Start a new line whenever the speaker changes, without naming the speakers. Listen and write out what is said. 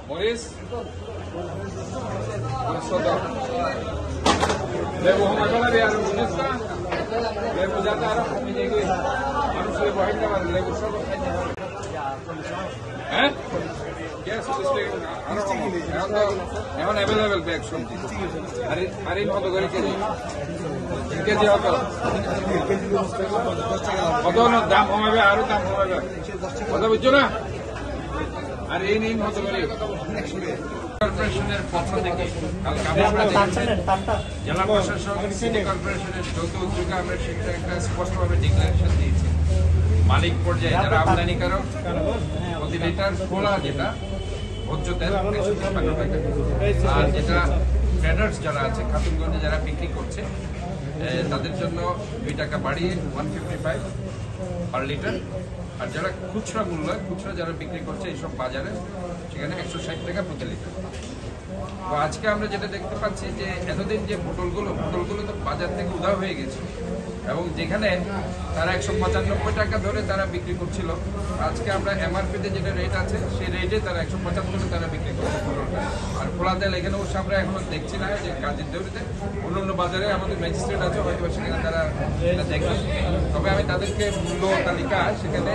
মরিচ লেবু সময় পেলে আর বুঝিস না লেবু যাতে আরো কমে যায় মানুষের বহেন লেবু সব হ্যাঁ এখন অ্যাভেলেবেল ব্যাগ সবজি আর কত করে কেজি কেজি কত দাম কমাবে আরো দাম কমাবে কথা বুঝছো না আর এই নিন কত করে কর্পোরেশনের পক্ষ থেকে জেলা প্রশাসন সিটি কর্পোরেশনের যৌথ উদ্যোগে আমরা সেটা একটা স্পষ্টভাবে ডিক্লারেশন দিয়েছি মালিক পর্যায়ে যারা আমদানিকারক প্রতি লিটার খোলা যেটা ভোজ্য তেল 153 টাকা আর যেটা ট্রেডার্স যারা আছে খাতুনগঞ্জে যারা বিক্রি করছে তাদের জন্য 2 টাকা বাড়িয়ে 155 পার লিটার আর যারা খুচরা মূল্য খুচরা যারা বিক্রি করছে এইসব বাজারে সেখানে 160 টাকা প্রতি লিটার। তো আজকে আমরা যেটা দেখতে পাচ্ছি যে এতদিন যে বোতলগুলো তো বাজার থেকে উধাও হয়ে গেছে এবং যেখানে তারা 195 টাকা ধরে তারা বিক্রি করছিল আজকে আমরা এমআরপিতে যেটা রেট আছে সেই রেটে তারা 175 তারা বিক্রি করছে বোতলটা। আর খোলা তেল এখানে ওর আমরা এখনো দেখছি না যে কাজের দেউরিতে অন্যান্য বাজারে আমাদের ম্যাজিস্ট্রেট আছে হয়তো সেখানে তারা এটা দেখবে। তবে আমি তাদেরকে মূল্য তালিকা সেখানে